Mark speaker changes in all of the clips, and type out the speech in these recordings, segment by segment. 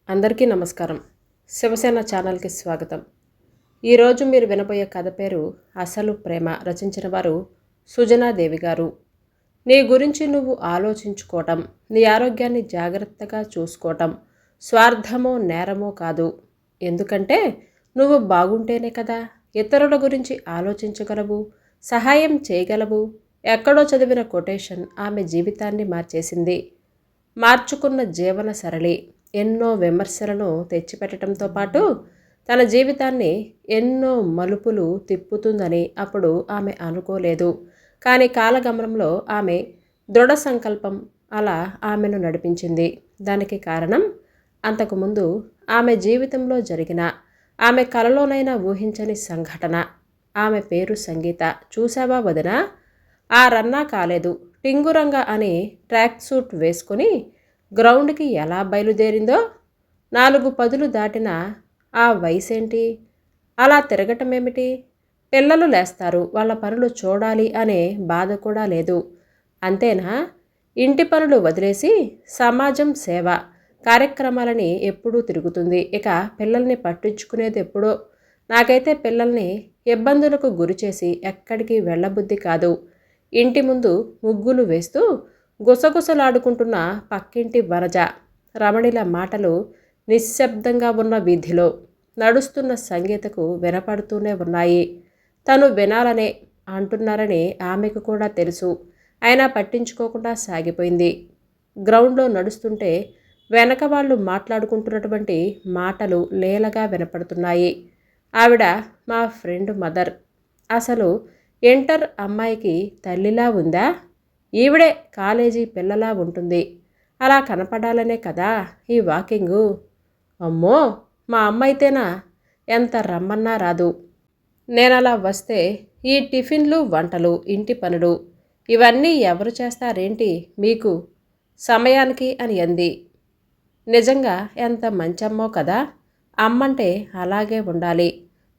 Speaker 1: అందరికీ నమస్కారం. శివసేన ఛానల్కి స్వాగతం. ఈరోజు మీరు వినబోయే కథ పేరు అసలు ప్రేమ. రచించిన వారు సుజనాదేవి గారు. నీ గురించి నువ్వు ఆలోచించుకోవటం, నీ ఆరోగ్యాన్ని జాగ్రత్తగా చూసుకోవటం స్వార్థమో నేరమో కాదు. ఎందుకంటే నువ్వు బాగుంటేనే కదా ఇతరుల గురించి ఆలోచించగలవు, సహాయం చేయగలవు. ఎక్కడో చదివిన కొటేషన్ ఆమె జీవితాన్ని మార్చేసింది. మార్చుకున్న జీవన సరళి ఎన్నో విమర్శలను తెచ్చిపెట్టడంతో పాటు తన జీవితాన్ని ఎన్నో మలుపులు తిప్పుతుందని అప్పుడు ఆమె అనుకోలేదు. కానీ కాలగమనంలో ఆమె దృఢ సంకల్పం అలా ఆమెను నడిపించింది. దానికి కారణం అంతకుముందు ఆమె జీవితంలో జరిగిన, ఆమె కలలోనైనా ఊహించని సంఘటన. ఆమె పేరు సంగీత. చూసావా వదినా, ఆ రన్నా కాలేదు టింగురంగా అని ట్రాక్ సూట్ వేసుకొని గ్రౌండ్కి ఎలా బయలుదేరిందో. 4 పదులు దాటిన ఆ వయసేంటి, అలా తిరగటమేమిటి? పిల్లలు లేస్తారు, వాళ్ళ పనులు చూడాలి అనే బాధ కూడా లేదు. అంతేనా? ఇంటి పనులు వదిలేసి సమాజం సేవ కార్యక్రమాలని ఎప్పుడూ తిరుగుతుంది. ఇక పిల్లల్ని పట్టించుకునేది ఎప్పుడో. నాకైతే పిల్లల్ని ఇబ్బందులకు గురిచేసి ఎక్కడికి వెళ్ళబుద్ధి కాదు. ఇంటి ముందు ముగ్గులు వేస్తూ గుసగుసలాడుకుంటున్న పక్కింటి వనజ రమణిల మాటలు నిశ్శబ్దంగా ఉన్న వీధిలో నడుస్తున్న సంగీతకు వినపడుతూనే ఉన్నాయి. తను వినాలనే అంటున్నారని ఆమెకు కూడా తెలుసు. అయినా పట్టించుకోకుండా సాగిపోయింది. గ్రౌండ్లో నడుస్తుంటే వెనక వాళ్ళు మాట్లాడుకుంటున్నటువంటి మాటలు లీలగా వినపడుతున్నాయి. ఆవిడ మా ఫ్రెండ్ మదర్. అసలు ఇంటర్ అమ్మాయికి తల్లిలా ఉందా? ఈవిడే కాలేజీ పిల్లలా ఉంటుంది. అలా కనపడాలనే కదా ఈ వాకింగు. అమ్మో, మా అమ్మ అయితేనా ఎంత రమ్మన్నా రాదు. నేనలా వస్తే ఈ టిఫిన్లు, వంటలు, ఇంటి పనులు ఇవన్నీ ఎవరు చేస్తారేంటి మీకు సమయానికి అని అంది. నిజంగా ఎంత మంచమ్మో కదా. అమ్మంటే అలాగే ఉండాలి.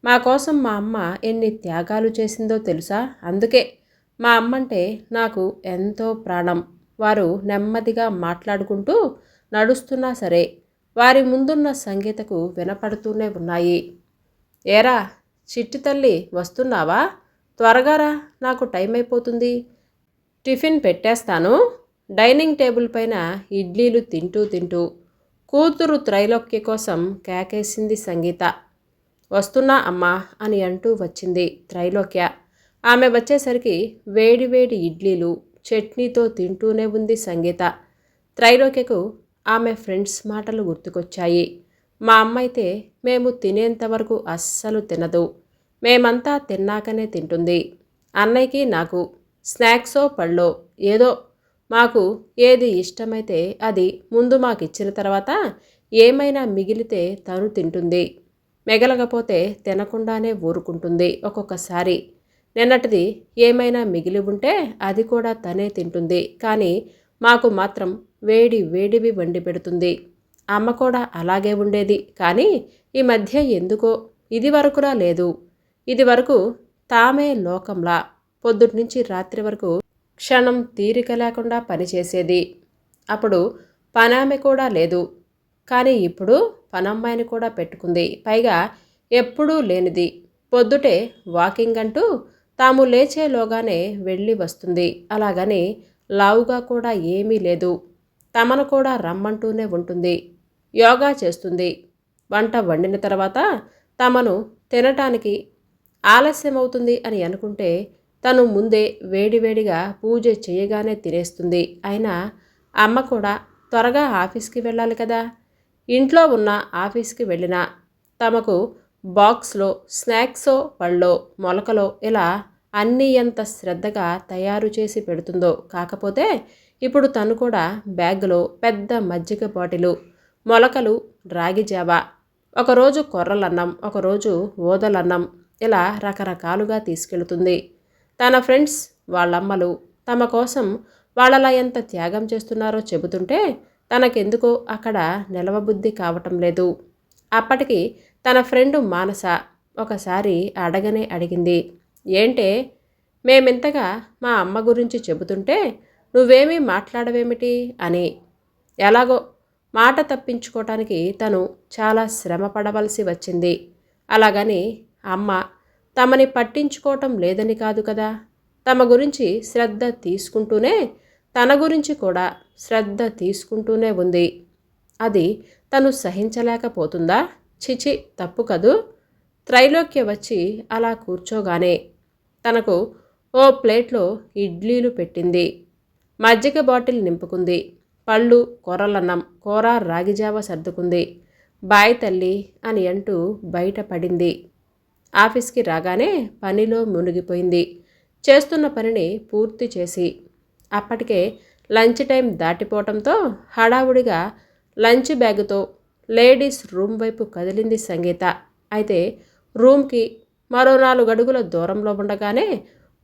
Speaker 1: మా కోసం మా అమ్మ ఎన్ని త్యాగాలు చేసిందో తెలుసా. అందుకే మా అమ్మంటే నాకు ఎంతో ప్రాణం. వారు నెమ్మదిగా మాట్లాడుకుంటూ నడుస్తున్నా సరే వారి ముందున్న సంగీతకు వినపడుతూనే ఉన్నాయి. ఏరా చిట్టి తల్లి, వస్తున్నావా? త్వరగా రా, నాకు టైం అయిపోతుంది. టిఫిన్ పెట్టేస్తాను. డైనింగ్ టేబుల్ పైన ఇడ్లీలు తింటూ తింటూ కూతురు త్రైలోక్య కోసం కేకేసింది సంగీత. వస్తున్నా అమ్మా అని అంటూ వచ్చింది త్రైలోక్య. ఆమె వచ్చేసరికి వేడివేడి ఇడ్లీలు చట్నీతో తింటూనే ఉంది సంగీత. త్రైలోక్యకు ఆమె ఫ్రెండ్స్ మాటలు గుర్తుకొచ్చాయి. మా అమ్మ అయితే మేము తినేంతవరకు అస్సలు తినదు. మేమంతా తిన్నాకనే తింటుంది. అన్నయ్యకి నాకు స్నాక్సో పళ్ళో ఏదో మాకు ఏది ఇష్టమైతే అది ముందు మాకిచ్చిన తర్వాత ఏమైనా మిగిలితే తను తింటుంది. మిగలకపోతే తినకుండానే ఊరుకుంటుంది. ఒక్కొక్కసారి నిన్నటిది ఏమైనా మిగిలి ఉంటే అది కూడా తనే తింటుంది. కానీ మాకు మాత్రం వేడి వేడివి వండి పెడుతుంది. అమ్మ కూడా అలాగే ఉండేది. కానీ ఈ మధ్య ఎందుకో ఇది వరకులా లేదు. ఇది వరకు తామే లోకంలా పొద్దుట్నుంచి రాత్రి వరకు క్షణం తీరిక లేకుండా పనిచేసేది. అప్పుడు పనామె కూడా లేదు. కానీ ఇప్పుడు పనమ్మాయిని కూడా పెట్టుకుంది. పైగా ఎప్పుడూ లేనిది పొద్దుటే వాకింగ్ అంటూ తాము లేచేలోగానే వెళ్ళి వస్తుంది. అలాగని లావుగా కూడా ఏమీ లేదు. తమను కూడా రమ్మంటూనే ఉంటుంది. యోగా చేస్తుంది. వంట వండిన తర్వాత తమను తినటానికి ఆలస్యమవుతుంది అని అనుకుంటే తను ముందే వేడివేడిగా పూజ చేయగానే తినేస్తుంది. అయినా అమ్మ కూడా త్వరగా ఆఫీస్కి వెళ్ళాలి కదా. ఇంట్లో ఉన్న ఆఫీస్కి వెళ్ళినా తమకు బాక్స్లో స్నాక్సో పళ్ళో మొలకలో ఇలా అన్నీ ఎంత శ్రద్ధగా తయారు చేసి పెడుతుందో. కాకపోతే ఇప్పుడు తను కూడా బ్యాగులో పెద్ద మజ్జిగ బాటిలు, మొలకలు, రాగి జావా, ఒకరోజు కొర్రలన్నం, ఒకరోజు ఓదలన్నం ఇలా రకరకాలుగా తీసుకెళ్తుంది. తన ఫ్రెండ్స్ వాళ్ళమ్మలు తమ కోసం వాళ్ళలా ఎంత త్యాగం చేస్తున్నారో చెబుతుంటే తనకెందుకో అక్కడ నిలవబుద్ధి కావటం లేదు. అప్పటికి తన ఫ్రెండు మానస ఒకసారి అడగనే అడిగింది. ఏంటే, మేమింతగా మా అమ్మ గురించి చెబుతుంటే నువ్వేమీ మాట్లాడవేమిటి అని. ఎలాగో మాట తప్పించుకోవటానికి తను చాలా శ్రమ పడవలసి వచ్చింది. అలాగని అమ్మ తమని పట్టించుకోవటం లేదని కాదు కదా. తమ గురించి శ్రద్ధ తీసుకుంటూనే తన గురించి కూడా శ్రద్ధ తీసుకుంటూనే ఉంది. అది తను సహించలేకపోతుందా? చిచి, తప్పు కదూ. త్రైలోక్య వచ్చి అలా కూర్చోగానే తనకు ఓ ప్లేట్లో ఇడ్లీలు పెట్టింది. మజ్జిగ బాటిల్ నింపుకుంది. పళ్ళు, కొర్రలన్నం, కూర, రాగిజావ సర్దుకుంది. బాయ్ తల్లి అని అంటూ బయటపడింది. ఆఫీస్కి రాగానే పనిలో మునిగిపోయింది. చేస్తున్న పనిని పూర్తి చేసి అప్పటికే లంచ్ టైం దాటిపోవటంతో హడావుడిగా లంచ్ బ్యాగుతో లేడీస్ రూమ్ వైపు కదిలింది సంగీత. అయితే రూమ్కి మరో 4 అడుగుల దూరంలో ఉండగానే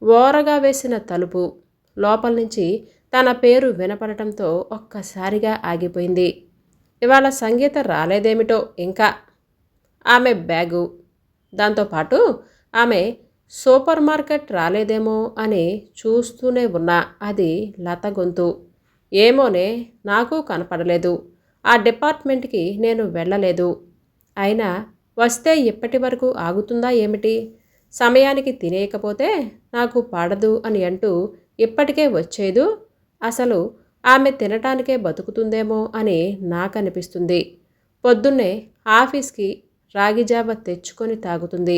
Speaker 1: ఓరగా వేసిన తలుపు లోపల నుంచి తన పేరు వినపడటంతో ఒక్కసారిగా ఆగిపోయింది. ఇవాళ సంగీత రాలేదేమిటో ఇంకా. ఆమె బ్యాగు, దాంతోపాటు ఆమె సూపర్ మార్కెట్ రాలేదేమో అని చూస్తూనే ఉన్నా అది లత గొంతు. ఏమోనే, నాకు కనపడలేదు. ఆ డిపార్ట్మెంట్కి నేను వెళ్ళలేదు. అయినా వస్తే ఇప్పటి వరకు ఆగుతుందా ఏమిటి? సమయానికి తినేయకపోతే నాకు పడదు అని అంటూ ఇప్పటికే వచ్చేదు. అసలు ఆమె తినటానికే బతుకుతుందేమో అని నాకనిపిస్తుంది. పొద్దున్నే ఆఫీస్కి రాగిజావ తెచ్చుకొని తాగుతుంది.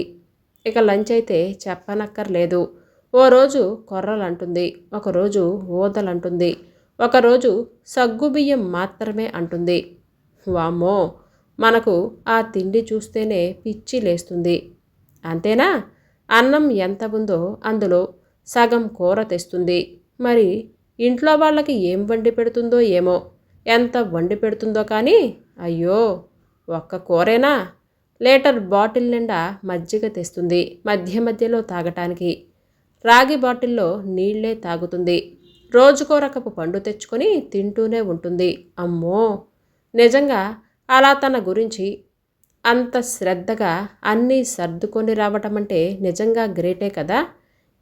Speaker 1: ఇక లంచ్ అయితే చెప్పనక్కర్లేదు. ఓ రోజు కొర్రలంటుంది, ఒకరోజు ఊదలంటుంది, ఒకరోజు సగ్గుబియ్యం మాత్రమే అంటుంది. వామ్మో, మనకు ఆ తిండి చూస్తేనే పిచ్చి లేస్తుంది. అంతేనా? అన్నం ఎంత ఉందో అందులో సగం కూర తెస్తుంది. మరి ఇంట్లో వాళ్ళకి ఏం వండి పెడుతుందో ఏమో, ఎంత వండి పెడుతుందో కానీ అయ్యో, ఒక్క కూరేనా? లీటర్ బాటిల్ నిండా మజ్జిగ తెస్తుంది మధ్య మధ్యలో తాగటానికి. రాగి బాటిల్లో నీళ్లే తాగుతుంది. రోజుకో రకపు పండు తెచ్చుకొని తింటూనే ఉంటుంది. అమ్మో, నిజంగా అలా తన గురించి అంత శ్రద్ధగా అన్నీ సర్దుకొని రావటం అంటే నిజంగా గ్రేటే కదా.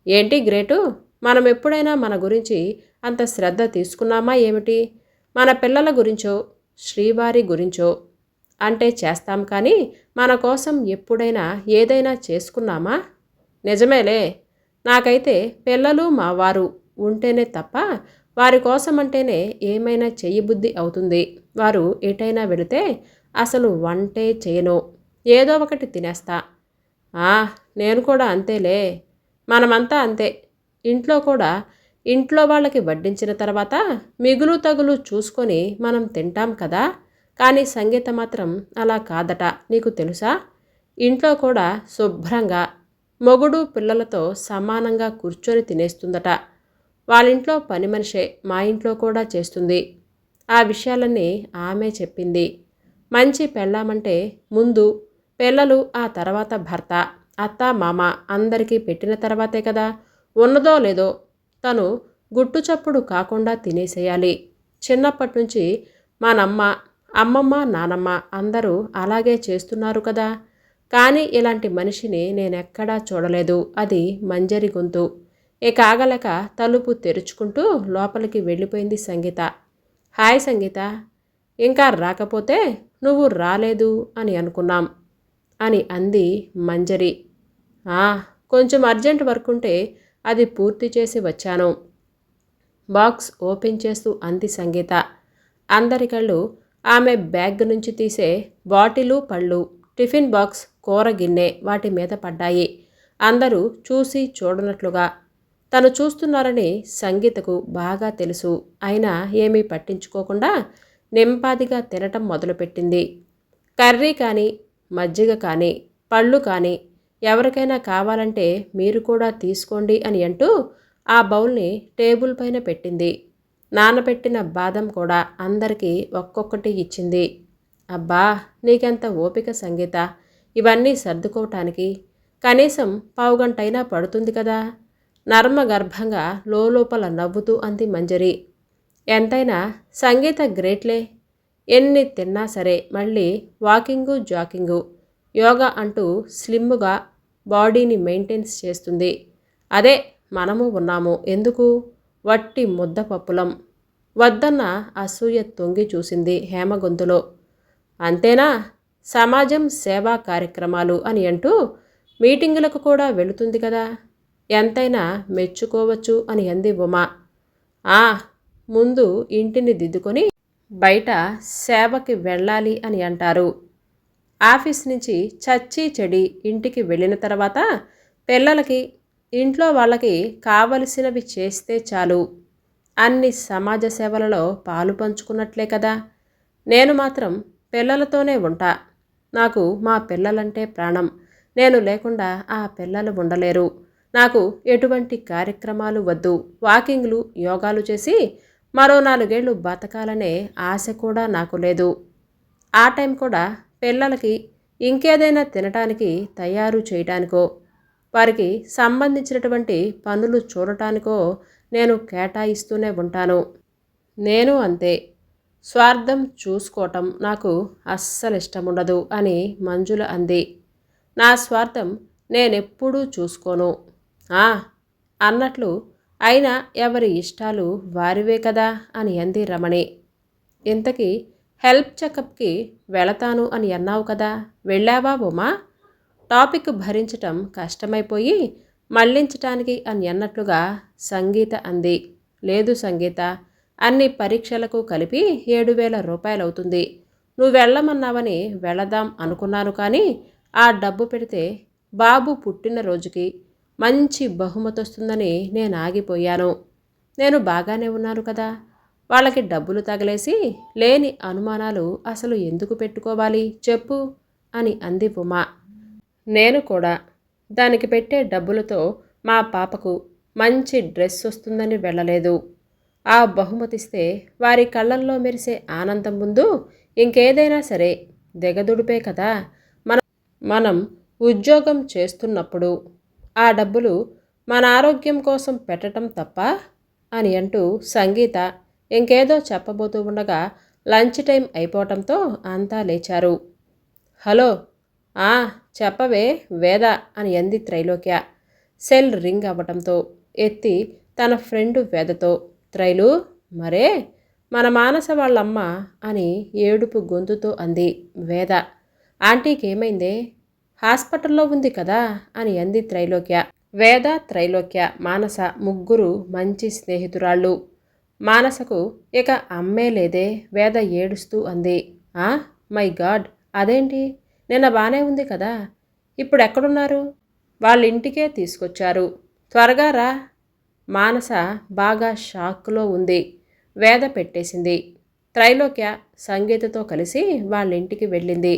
Speaker 1: ఏంటి గ్రేటు? మనం ఎప్పుడైనా మన గురించి అంత శ్రద్ధ తీసుకున్నామా ఏమిటి? మన పిల్లల గురించో శ్రీవారి గురించో అంటే చేస్తాం కానీ మన కోసం ఎప్పుడైనా ఏదైనా చేసుకున్నామా? నిజమేలే, నాకైతే పిల్లలు మా వారు ఉంటేనే తప్ప వారి కోసం అంటేనే ఏమైనా చెయ్యబుద్ధి అవుతుంది. వారు ఎటైనా వెళితే అసలు వంటే చేయను, ఏదో ఒకటి తినేస్తా. నేను కూడా అంతేలే. మనమంతా అంతే. ఇంట్లో కూడా ఇంట్లో వాళ్ళకి వడ్డించిన తర్వాత మిగులు తగులు చూసుకొని మనం తింటాం కదా. కానీ సంగీత మాత్రం అలా కాదట, నీకు తెలుసా? ఇంట్లో కూడా శుభ్రంగా మొగుడు పిల్లలతో సమానంగా కూర్చొని తినేస్తుందట. వాళ్ళింట్లో పని మనిషే మా ఇంట్లో కూడా చేస్తుంది. ఆ విషయాలన్నీ ఆమె చెప్పింది. మంచి పెళ్ళామంటే ముందు పిల్లలు, ఆ తర్వాత భర్త, అత్త, మామ అందరికీ పెట్టిన తర్వాతే కదా. ఉన్నదో లేదో తను గుట్టు చప్పుడు కాకుండా తినేసేయాలి. చిన్నప్పటి నుంచి మానమ్మ, అమ్మమ్మ, నానమ్మ అందరూ అలాగే చేస్తున్నారు కదా. కానీ ఇలాంటి మనిషిని నేనెక్కడా చూడలేదు. అది మంజరి గొంతు. ఇక ఆగలేక తలుపు తెరుచుకుంటూ లోపలికి వెళ్ళిపోయింది సంగీత. హాయ్ సంగీత, ఇంకా రాకపోతే నువ్వు రాలేదు అని అనుకున్నాం అని అంది మంజరి. కొంచెం అర్జెంట్ వర్క్ ఉంటే అది పూర్తి చేసి వచ్చాను. బాక్స్ ఓపెన్ చేస్తూ అంది సంగీత. అందరి కళ్ళు ఆమె బ్యాగ్ నుంచి తీసే బాటిలు, పళ్ళు, టిఫిన్ బాక్స్, కూర గిన్నె వాటి మీద పడ్డాయి. అందరూ చూసి చూడనట్లుగా. తను చూస్తున్నారని సంగీతకు బాగా తెలుసు. అయినా ఏమీ పట్టించుకోకుండా నింపాదిగా తినటం మొదలుపెట్టింది. కర్రీ కానీ, మజ్జిగ కానీ, పళ్ళు కానీ ఎవరికైనా కావాలంటే మీరు కూడా తీసుకోండి అని అంటూ ఆ బౌల్ని టేబుల్ పైన పెట్టింది. నానబెట్టిన బాదం కూడా అందరికీ ఒక్కొక్కటి ఇచ్చింది. అబ్బా, నీకెంత ఓపిక సంగీత, ఇవన్నీ సర్దుకోవటానికి. కనీసం పావుగంటైనా పడుతుంది కదా. నర్మగర్భంగా లోపల నవ్వుతూ అంది మంజరి. ఎంతైనా సంగీత గ్రేట్లే. ఎన్ని తిన్నా సరే మళ్ళీ వాకింగు, జాకింగు, యోగా అంటూ స్లిమ్గా బాడీని మెయింటైన్స్ చేస్తుంది. అదే మనము ఉన్నాము ఎందుకు? వట్టి ముద్దపప్పులం. వద్దన్న అసూయ తొంగి చూసింది హేమ గొంతులో. అంతేనా? సమాజం సేవా కార్యక్రమాలు అని అంటూ మీటింగులకు కూడా వెళుతుంది కదా, ఎంతైనా మెచ్చుకోవచ్చు అని అంది ఉమ. ఆ, ముందు ఇంటిని దిద్దుకొని బయట సేవకి వెళ్ళాలి అని అంటారు. ఆఫీస్ నుంచి చచ్చి చెడి ఇంటికి వెళ్ళిన తర్వాత పిల్లలకి, ఇంట్లో వాళ్ళకి కావలసినవి చేస్తే చాలు. అన్ని సమాజ సేవలలో పాలు పంచుకున్నట్లే కదా. నేను మాత్రం పిల్లలతోనే ఉంటా. నాకు మా పిల్లలంటే ప్రాణం. నేను లేకుండా ఆ పిల్లలు ఉండలేరు. నాకు ఎటువంటి కార్యక్రమాలు వద్దు. వాకింగ్లు, యోగాలు చేసి మరో 4 ఏళ్ళు బతకాలనే ఆశ కూడా నాకు లేదు. ఆ టైం కూడా పిల్లలకి ఇంకేదైనా తినటానికి తయారు చేయటానికో, వారికి సంబంధించినటువంటి పనులు చూడటానికో నేను కేటాయిస్తూనే ఉంటాను. నేను అంతే. స్వార్థం చూసుకోవటం నాకు అస్సలు ఇష్టముండదు అని మంజుల అంది. నా స్వార్థం నేనెప్పుడూ చూసుకోను. ఆ, అన్నట్లు అయినా ఎవరి ఇష్టాలు వారివే కదా అని అంది రమణి. ఇంతకీ హెల్త్ చెకప్కి వెళతాను అని అన్నావు కదా, వెళ్ళావా ఉమా? టాపిక్ భరించటం కష్టమైపోయి మళ్ళించటానికి అని అన్నట్లుగా సంగీత అంది. లేదు సంగీత, అన్ని పరీక్షలకు కలిపి 7,000 రూపాయలవుతుంది. నువ్వు వెళ్ళమన్నావని వెళదాం అనుకున్నాను, కానీ ఆ డబ్బు పెడితే బాబు పుట్టినరోజుకి మంచి బహుమతి వస్తుందని నేను ఆగిపోయాను. నేను బాగానే ఉన్నాను కదా, వాళ్ళకి డబ్బులు తగలేసి లేని అనుమానాలు అసలు ఎందుకు పెట్టుకోవాలి చెప్పు అని అంది ఉమా. నేను కూడా దానికి పెట్టే డబ్బులతో మా పాపకు మంచి డ్రెస్ వస్తుందని వెళ్ళలేదు. ఆ బహుమతిస్తే వారి కళ్ళల్లో మెరిసే ఆనందం ముందు ఇంకేదైనా సరే దిగదుడిపే కదా. మనం ఉద్యోగం చేస్తున్నప్పుడు ఆ డబ్బులు మన ఆరోగ్యం కోసం పెట్టడం తప్ప అని అంటూ సంగీత ఇంకేదో చెప్పబోతూ ఉండగా లంచ్ టైం అయిపోవటంతో అంతా లేచారు. హలో, చెప్పవే వేద అని అంది త్రైలోక్య. సెల్ రింగ్ అవ్వటంతో ఎత్తి తన ఫ్రెండు వేదతో, త్రైలు, మరే మన మానస వాళ్ళమ్మ అని ఏడుపు గొంతుతో అంది వేద. ఆంటీకి ఏమైందే? హాస్పిటల్లో ఉంది కదా అని అంది త్రైలోక్య. వేద, త్రైలోక్య, మానస ముగ్గురు మంచి స్నేహితురాళ్ళు. మానసకు ఇక అమ్మే లేదే. వేద ఏడుస్తూ అంది. మై గాడ్, అదేంటి? నిన్న బానే ఉంది కదా, ఇప్పుడు ఎక్కడున్నారు? వాళ్ళ ఇంటికే తీసుకొచ్చారు. త్వరగా రా. మానస బాగా షాక్లో ఉంది. వేద పెట్టేసింది. త్రైలోక్య సంగీతతో కలిసి వాళ్ళ ఇంటికి వెళ్ళింది.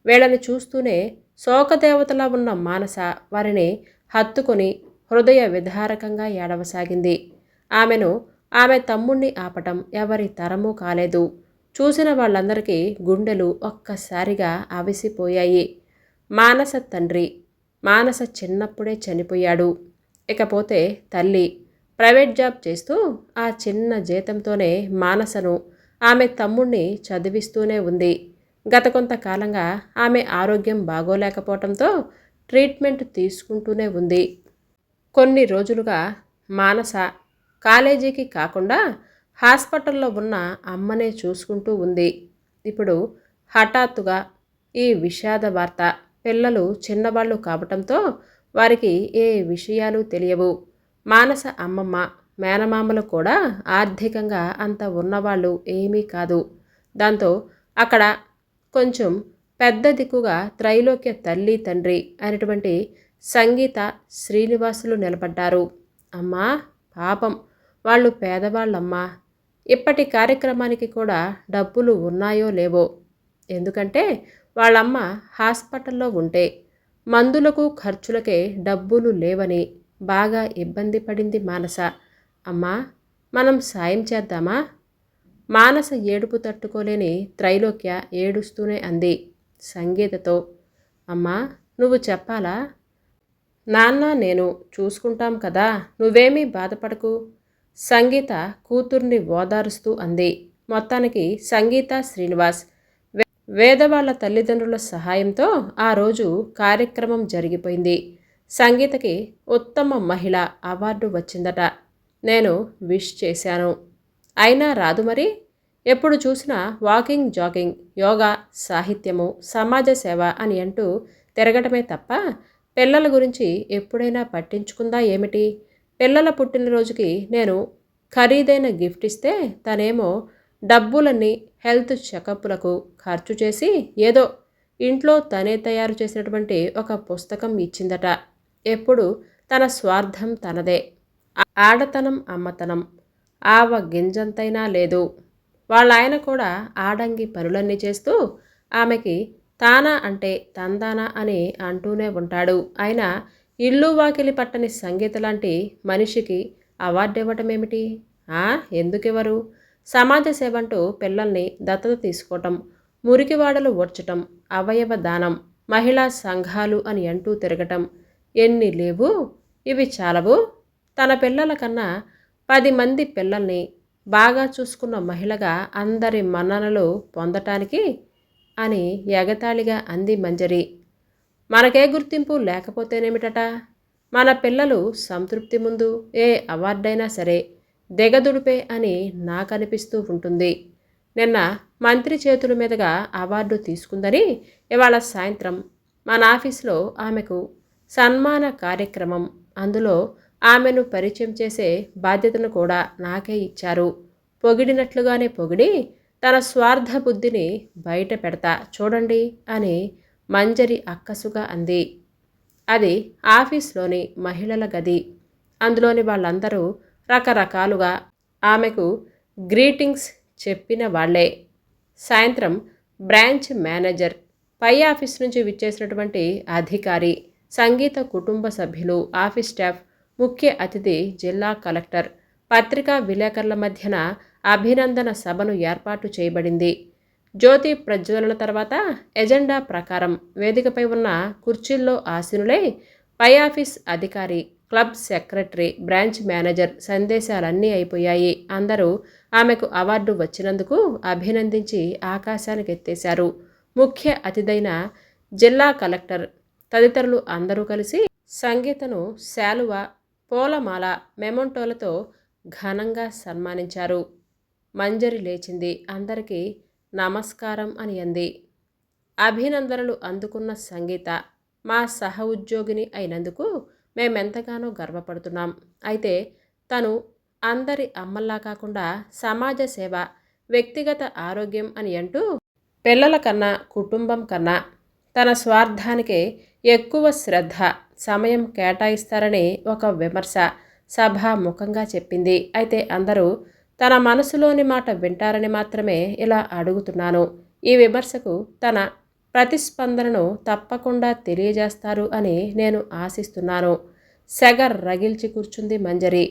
Speaker 1: వీళ్ళని చూస్తూనే శోకదేవతలా ఉన్న మానస వారిని హత్తుకొని హృదయ విదారకంగా ఏడవసాగింది. ఆమె తమ్ముణ్ణి ఆపటం ఎవరి తరమూ కాలేదు. చూసిన వాళ్ళందరికీ గుండెలు ఒక్కసారిగా అవిసిపోయాయి. మానస తండ్రి మానస చిన్నప్పుడే చనిపోయాడు. ఇకపోతే తల్లి ప్రైవేట్ జాబ్ చేస్తూ ఆ చిన్న జీతంతోనే మానసను, ఆమె తమ్ముణ్ణి చదివిస్తూనే ఉంది. గత కొంతకాలంగా ఆమె ఆరోగ్యం బాగోలేకపోవడంతో ట్రీట్మెంట్ తీసుకుంటూనే ఉంది. కొన్ని రోజులుగా మానస కాలేజీకి కాకుండా హాస్పిటల్లో ఉన్న అమ్మనే చూసుకుంటూ ఉంది. ఇప్పుడు హఠాత్తుగా ఈ విషాద వార్త. పిల్లలు చిన్నవాళ్ళు కావటంతో వారికి ఏ విషయాలు తెలియవు. మానస అమ్మమ్మ, మేనమామలు కూడా ఆర్థికంగా అంత ఉన్నవాళ్ళు ఏమీ కాదు. దాంతో అక్కడ కొంచెం పెద్ద దిక్కుగా త్రైలోక్య తల్లి తండ్రి అయినటువంటి సంగీత, శ్రీనివాసులు నిలబడ్డారు. అమ్మా, పాపం, వాళ్ళు పేదవాళ్ళమ్మా. ఇప్పటి కార్యక్రమానికి కూడా డబ్బులు ఉన్నాయో లేవో. ఎందుకంటే వాళ్ళమ్మ హాస్పిటల్లో ఉంటే మందులకు ఖర్చులకే డబ్బులు లేవని బాగా ఇబ్బంది పడింది మానస. అమ్మా, మనం సాయం చేద్దామా? మానస ఏడుపు తట్టుకోలేని త్రైలోక్య ఏడుస్తూనే అంది సంగీతతో. అమ్మా, నువ్వు చెప్పాలా? నాన్న నేను చూసుకుంటాం కదా, నువ్వేమీ బాధపడకు. సంగీత కూతుర్ని ఓదారుస్తూ అంది. మొత్తానికి సంగీత, శ్రీనివాస్, వేద వాళ్ళ తల్లిదండ్రుల సహాయంతో ఆ రోజు కార్యక్రమం జరిగిపోయింది. సంగీతకి ఉత్తమ మహిళ అవార్డు వచ్చిందట. నేను విష్ చేశాను. అయినా రాదు మరి. ఎప్పుడు చూసినా వాకింగ్, జాగింగ్, యోగా, సాహిత్యము, సమాజ సేవ అని అంటూ తిరగటమే తప్ప పిల్లల గురించి ఎప్పుడైనా పట్టించుకుందా ఏమిటి? పిల్లల పుట్టినరోజుకి నేను ఖరీదైన గిఫ్ట్ ఇస్తే తనేమో డబ్బులన్నీ హెల్త్ చెకప్లకు ఖర్చు చేసి ఏదో ఇంట్లో తనే తయారు చేసినటువంటి ఒక పుస్తకం ఇచ్చిందట. ఎప్పుడు తన స్వార్థం తనదే. ఆడతనం అమ్మతనం ఆవ గింజంతైనా లేదు. వాళ్ళాయన కూడా ఆడంగి పనులన్నీ చేస్తూ ఆమెకి తానా అంటే తందానా అని అంటూనే ఉంటాడు. అయినా ఇల్లు వాకిలి పట్టని సంగీత లాంటి మనిషికి అవార్డు ఇవ్వటమేమిటి? ఎందుకివ్వరు? సమాజ సేవంటూ పిల్లల్ని దత్తత తీసుకోవటం, మురికివాడలు ఊడ్చటం, అవయవ దానం, మహిళా సంఘాలు అని అంటూ తిరగటం ఎన్ని లేవు? ఇవి చాలవు? తన పిల్లల కన్నా 10 మంది పిల్లల్ని బాగా చూసుకున్న మహిళగా అందరి మన్ననలు పొందటానికి అని ఎగతాళిగా అంది మంజరి. మనకే గుర్తింపు లేకపోతేనేమిటట? మన పిల్లలు సంతృప్తి ముందు ఏ అవార్డైనా సరే దిగదుడిపే అని నాకనిపిస్తూ ఉంటుంది. నిన్న మంత్రి చేతుల మీదుగా అవార్డు తీసుకుందని ఇవాళ సాయంత్రం మన ఆఫీసులో ఆమెకు సన్మాన కార్యక్రమం. అందులో ఆమెను పరిచయం చేసే బాధ్యతను కూడా నాకే ఇచ్చారు. పొగిడినట్లుగానే పొగిడి తన స్వార్థ బుద్ధిని బయట పెడతా చూడండి అని మంజరి అక్కసుగా అంది. అది ఆఫీస్లోని మహిళల గది. అందులోని వాళ్ళందరూ రకరకాలుగా ఆమెకు గ్రీటింగ్స్ చెప్పిన వాళ్లే. సాయంత్రం బ్రాంచ్ మేనేజర్, పై ఆఫీస్ నుంచి విచ్చేసినటువంటి అధికారి, సంగీత కుటుంబ సభ్యులు, ఆఫీస్ స్టాఫ్, ముఖ్య అతిథి జిల్లా కలెక్టర్, పత్రికా విలేకరుల మధ్యన అభినందన సభను ఏర్పాటు చేయబడింది. జ్యోతి ప్రజ్వలన తర్వాత ఎజెండా ప్రకారం వేదికపై ఉన్న కుర్చీల్లో ఆసీనులై పై ఆఫీస్ అధికారి, క్లబ్ సెక్రటరీ, బ్రాంచ్ మేనేజర్ సందేశాలన్నీ అయిపోయాయి. అందరూ ఆమెకు అవార్డు వచ్చినందుకు అభినందించి ఆకాశానికి ఎత్తేశారు. ముఖ్య అతిథైన జిల్లా కలెక్టర్ తదితరులు అందరూ కలిసి సంగీతను శాలువ, పూలమాల, మెమొంటోలతో ఘనంగా సన్మానించారు. మంజరి లేచింది. అందరికీ నమస్కారం అని అంది. అభినందనలు అందుకున్న సంగీత, మా సహ ఉద్యోగిని అయినందుకు మేమెంతగానో గర్వపడుతున్నాం. అయితే తను అందరి అమ్మల్లా కాకుండా సమాజ సేవ, వ్యక్తిగత ఆరోగ్యం అని అంటూ పిల్లల కన్నా కుటుంబం కన్నా తన స్వార్థానికే ఎక్కువ శ్రద్ధ, సమయం కేటాయిస్తారని ఒక విమర్శ సభాముఖంగా చెప్పింది. అయితే అందరూ తన మనసులోని మాట వింటారని మాత్రమే ఇలా అడుగుతున్నాను. ఈ విమర్శకు తన ప్రతిస్పందనను తప్పకుండా తెలియజేస్తారు అని నేను ఆశిస్తున్నాను. సెగ రగిల్చి కూర్చుంది మంజరి.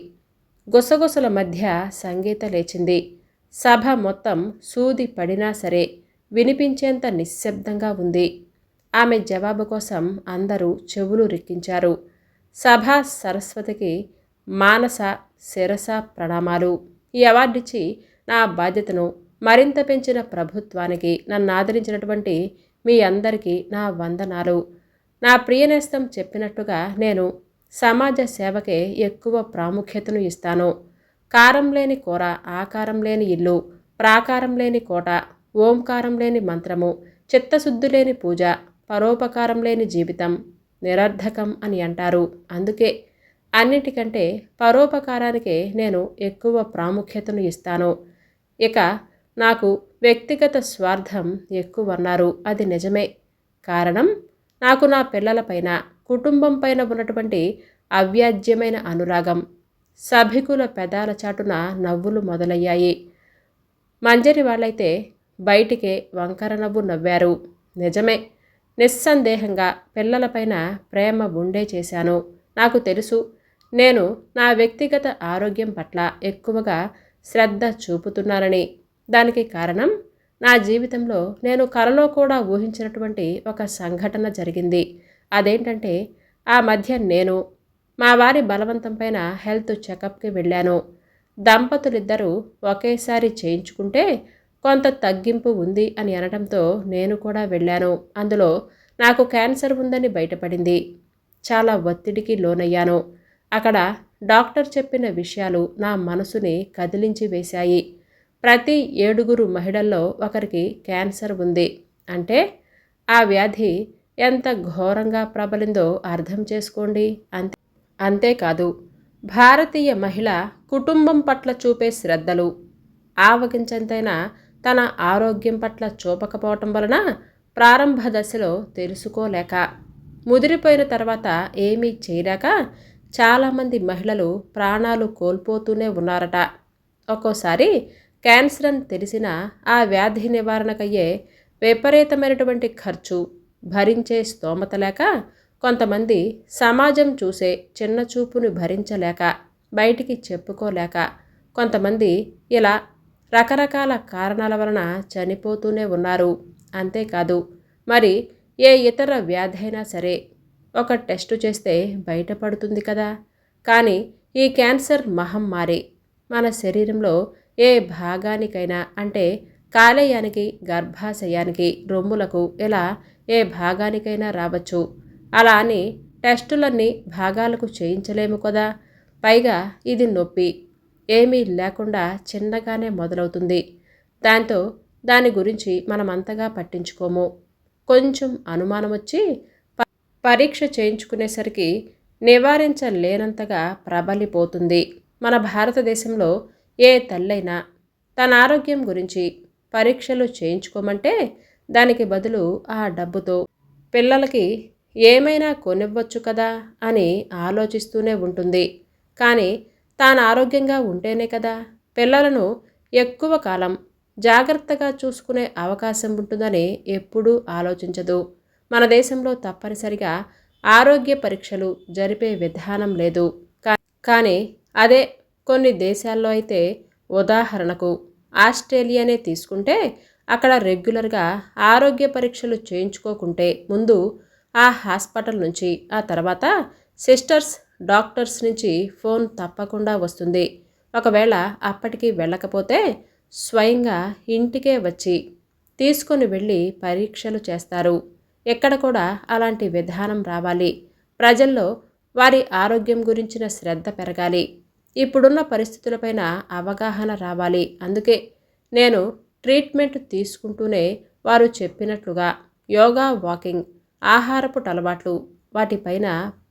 Speaker 1: గుసగుసల మధ్య సంగీత లేచింది. సభ మొత్తం సూది పడినా సరే వినిపించేంత నిశ్శబ్దంగా ఉంది. ఆమె జవాబు కోసం అందరూ చెవులు రిక్కించారు. సభా సరస్వతికి మానస శిరస ప్రణామాలు. ఈ అవార్డిచ్చి నా బాధ్యతను మరింత పెంచిన ప్రభుత్వానికి, నన్ను ఆదరించినటువంటి మీ అందరికీ నా వందనాలు. నా ప్రియనేస్తం చెప్పినట్టుగా నేను సమాజ సేవకే ఎక్కువ ప్రాముఖ్యతను ఇస్తాను. కారం లేని కూర, ఆకారం లేని ఇల్లు, ప్రాకారం లేని కోట, ఓంకారం లేని మంత్రము, చిత్తశుద్ధి లేని పూజ, పరోపకారం లేని జీవితం నిరర్ధకం అని అంటారు. అందుకే అన్నిటికంటే పరోపకారానికే నేను ఎక్కువ ప్రాముఖ్యతను ఇస్తాను. ఇక నాకు వ్యక్తిగత స్వార్థం ఎక్కువన్నారు. అది నిజమే. కారణం నాకు నా పిల్లలపైన, కుటుంబం పైన ఉన్నటువంటి అవ్యాజ్యమైన అనురాగం. సభికుల పెదాల చాటున నవ్వులు మొదలయ్యాయి. మంజరి వాళ్ళైతే బయటికే వంకర నవ్వు నవ్వారు. నిజమే, నిస్సందేహంగా పిల్లలపైన ప్రేమ ఉండే చేశాను. నాకు తెలుసు, నేను నా వ్యక్తిగత ఆరోగ్యం పట్ల ఎక్కువగా శ్రద్ధ చూపుతున్నానని. దానికి కారణం నా జీవితంలో నేను కలలో కూడా ఊహించినటువంటి ఒక సంఘటన జరిగింది. అదేంటంటే ఆ మధ్య నేను మా వారి బలవంతం పైన హెల్త్ చెకప్కి వెళ్ళాను. దంపతులిద్దరూ ఒకేసారి చేయించుకుంటే కొంత తగ్గింపు ఉంది అని అనడంతో నేను కూడా వెళ్ళాను. అందులో నాకు క్యాన్సర్ ఉందని బయటపడింది. చాలా ఒత్తిడికి లోనయ్యాను. అక్కడ డాక్టర్ చెప్పిన విషయాలు నా మనసుని కదిలించి వేశాయి. ప్రతి 7 మహిళల్లో ఒకరికి క్యాన్సర్ ఉంది అంటే ఆ వ్యాధి ఎంత ఘోరంగా ప్రబలిందో అర్థం చేసుకోండి. అంతేకాదు భారతీయ మహిళ కుటుంబం పట్ల చూపే శ్రద్ధలు ఆవగించంతైనా తన ఆరోగ్యం పట్ల చూపకపోవటం వలన ప్రారంభ దశలో తెలుసుకోలేక ముదిరిపోయిన తర్వాత ఏమీ చేయలేక చాలామంది మహిళలు ప్రాణాలు కోల్పోతూనే ఉన్నారట. ఒక్కోసారి క్యాన్సర్ అని తెలిసిన ఆ వ్యాధి నివారణకయ్యే విపరీతమైనటువంటి ఖర్చు భరించే స్తోమత లేక కొంతమంది సమాజం చూసే చిన్న చూపును భరించలేక బయటికి చెప్పుకోలేక కొంతమంది ఇలా రకరకాల కారణాల వలన చనిపోతూనే ఉన్నారు. అంతేకాదు మరి ఏ ఇతర వ్యాధి అయినా సరే ఒక టెస్టు చేస్తే బయటపడుతుంది కదా. కానీ ఈ క్యాన్సర్ మహమ్మారి మన శరీరంలో ఏ భాగానికైనా అంటే కాలేయానికి గర్భాశయానికి రొమ్ములకు ఇలా ఏ భాగానికైనా రావచ్చు. అలా అని టెస్టులన్నీ భాగాలకు చేయించలేము కదా. పైగా ఇది నొప్పి ఏమీ లేకుండా చిన్నగానే మొదలవుతుంది. దాంతో దాని గురించి మనం అంతగా పట్టించుకోము. కొంచెం అనుమానం వచ్చి పరీక్ష చేయించుకునేసరికి నివారించలేనంతగా ప్రబలిపోతుంది. మన భారతదేశంలో ఏ తల్లైనా తన ఆరోగ్యం గురించి పరీక్షలు చేయించుకోమంటే దానికి బదులు ఆ డబ్బుతో పిల్లలకి ఏమైనా కొనివ్వచ్చు కదా అని ఆలోచిస్తూనే ఉంటుంది. కానీ తాను ఆరోగ్యంగా ఉంటేనే కదా పిల్లలను ఎక్కువ కాలం జాగ్రత్తగా చూసుకునే అవకాశం ఉంటుందని ఎప్పుడూ ఆలోచించదు. మన దేశంలో తప్పనిసరిగా ఆరోగ్య పరీక్షలు జరిపే విధానం లేదు. కానీ అదే కొన్ని దేశాల్లో అయితే, ఉదాహరణకు ఆస్ట్రేలియానే తీసుకుంటే అక్కడ రెగ్యులర్గా ఆరోగ్య పరీక్షలు చేయించుకోకుంటే ముందు ఆ హాస్పిటల్ నుంచి ఆ తర్వాత సిస్టర్స్ డాక్టర్స్ నుంచి ఫోన్ తప్పకుండా వస్తుంది. ఒకవేళ అప్పటికి వెళ్ళకపోతే స్వయంగా ఇంటికే వచ్చి తీసుకొని వెళ్ళి పరీక్షలు చేస్తారు. ఎక్కడ కూడా అలాంటి విధానం రావాలి. ప్రజల్లో వారి ఆరోగ్యం గురించిన శ్రద్ధ పెరగాలి. ఇప్పుడున్న పరిస్థితులపైన అవగాహన రావాలి. అందుకే నేను ట్రీట్మెంట్ తీసుకుంటూనే వారు చెప్పినట్లుగా యోగా, వాకింగ్, ఆహారపు అలవాట్లు వాటిపైన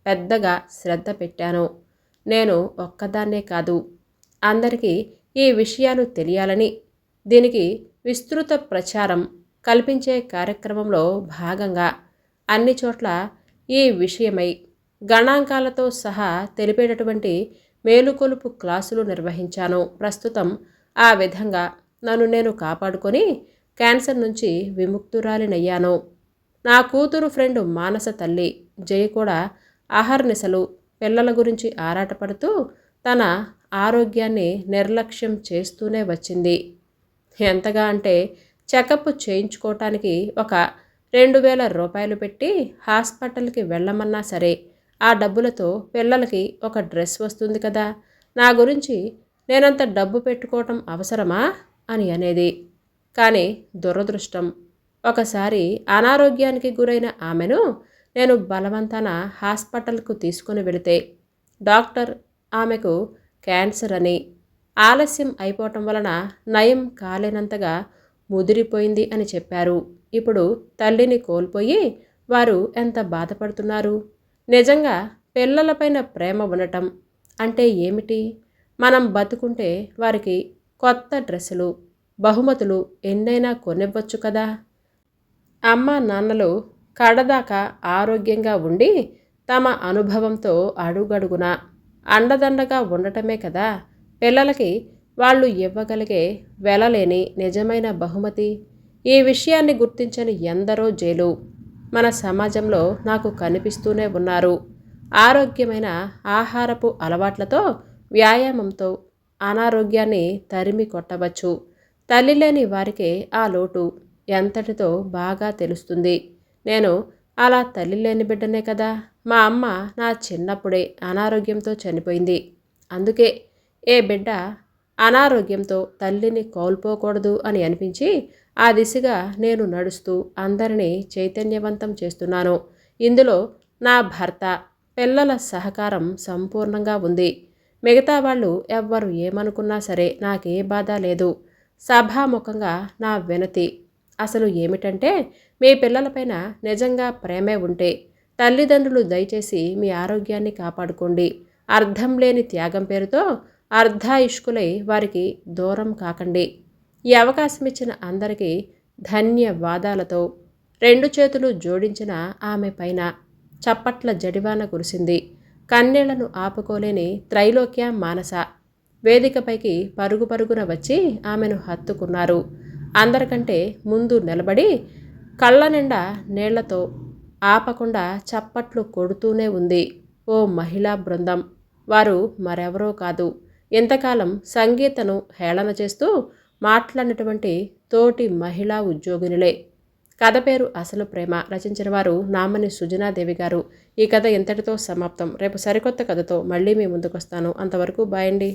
Speaker 1: పెద్దగా శ్రద్ధ పెట్టాను. నేను ఒక్కదాన్నే కాదు, అందరికీ ఈ విషయాలు తెలియాలని దీనికి విస్తృత ప్రచారం కల్పించే కార్యక్రమంలో భాగంగా అన్ని చోట్ల ఈ విషయమై గణాంకాలతో సహా తెలిపేటటువంటి మేలుకొలుపు క్లాసులు నిర్వహించాను. ప్రస్తుతం ఆ విధంగా నన్ను నేను కాపాడుకొని క్యాన్సర్ నుంచి విముక్తురాలినయ్యాను. నా కూతురు ఫ్రెండ్ మానస తల్లి జయ కూడా అహర్నిశలు పిల్లల గురించి ఆరాటపడుతూ తన ఆరోగ్యాన్ని నిర్లక్ష్యం చేస్తూనే వచ్చింది. ఎంతగా అంటే చెకప్ చేయించుకోవటానికి ఒక 2000 రూపాయలు పెట్టి హాస్పిటల్కి వెళ్ళమన్నా సరే ఆ డబ్బులతో పిల్లలకి ఒక డ్రెస్ వస్తుంది కదా, నా గురించి నేనంత డబ్బు పెట్టుకోవటం అవసరమా అని అనేది. కానీ దురదృష్టం, ఒకసారి అనారోగ్యానికి గురైన ఆమెను నేను బలవంతాన హాస్పిటల్కు తీసుకుని వెళితే డాక్టర్ ఆమెకు క్యాన్సర్ అని, ఆలస్యం అయిపోవటం వలన నయం కాలేనంతగా ముదిరిపోయింది అని చెప్పారు. ఇప్పుడు తల్లిని కోల్పోయి వారు ఎంత బాధపడుతున్నారు. నిజంగా పిల్లలపైన ప్రేమ ఉండటం అంటే ఏమిటి? మనం బతుకుంటే వారికి కొత్త డ్రెస్సులు, బహుమతులు ఎన్నైనా కొనివ్వచ్చు కదా. అమ్మ నాన్నలు కడదాకా ఆరోగ్యంగా ఉండి తమ అనుభవంతో అడుగడుగున అండదండగా ఉండటమే కదా పిల్లలకి వాళ్ళు ఇవ్వగలిగే వెలలేని నిజమైన బహుమతి. ఈ విషయాన్ని గుర్తించని ఎందరో జైలు మన సమాజంలో నాకు కనిపిస్తూనే ఉన్నారు. ఆరోగ్యమైన ఆహారపు అలవాట్లతో, వ్యాయామంతో అనారోగ్యాన్ని తరిమి కొట్టవచ్చు. తల్లి లేని వారికే ఆ లోటు ఎంతటితో బాగా తెలుస్తుంది. నేను అలా తల్లి లేని బిడ్డనే కదా. మా అమ్మ నా చిన్నప్పుడే అనారోగ్యంతో చనిపోయింది. అందుకే ఏ బిడ్డ అనారోగ్యంతో తల్లిని కోల్పోకూడదు అని అనిపించి ఆ దిశగా నేను నడుస్తూ అందరినీ చైతన్యవంతం చేస్తున్నాను. ఇందులో నా భర్త, పిల్లల సహకారం సంపూర్ణంగా ఉంది. మిగతా వాళ్ళు ఎవ్వరు ఏమనుకున్నా సరే నాకే బాధ లేదు. సభాముఖంగా నా వినతి అసలు ఏమిటంటే, మీ పిల్లలపైన నిజంగా ప్రేమే ఉంటే తల్లిదండ్రులు దయచేసి మీ ఆరోగ్యాన్ని కాపాడుకోండి. అర్థం లేని త్యాగం పేరుతో అర్ధాయుష్కులై వారికి దూరం కాకండి. ఈ అవకాశం ఇచ్చిన అందరికీ ధన్యవాదాలతో 2 చేతులు జోడించిన ఆమె పైన చప్పట్ల జడివాన కురిసింది. కన్నీళ్లను ఆపుకోలేని త్రైలోక్య మానస వేదికపైకి పరుగు పరుగున వచ్చి ఆమెను హత్తుకున్నారు. అందరికంటే ముందు నిలబడి కళ్ళ నిండా నీళ్లతో ఆపకుండా చప్పట్లు కొడుతూనే ఉంది ఓ మహిళా బృందం. వారు మరెవరో కాదు, ఇంతకాలం సంగీతను హేళన చేస్తూ మాట్లాడినటువంటి తోటి మహిళా ఉద్యోగినులే. కథ పేరు అసలు ప్రేమ. రచించిన వారు నామని సుజనాదేవి గారు. ఈ కథ ఇంతటితో సమాప్తం. రేపు సరికొత్త కథతో మళ్ళీ మీ ముందుకు వస్తాను. అంతవరకు బాయ్ అండి.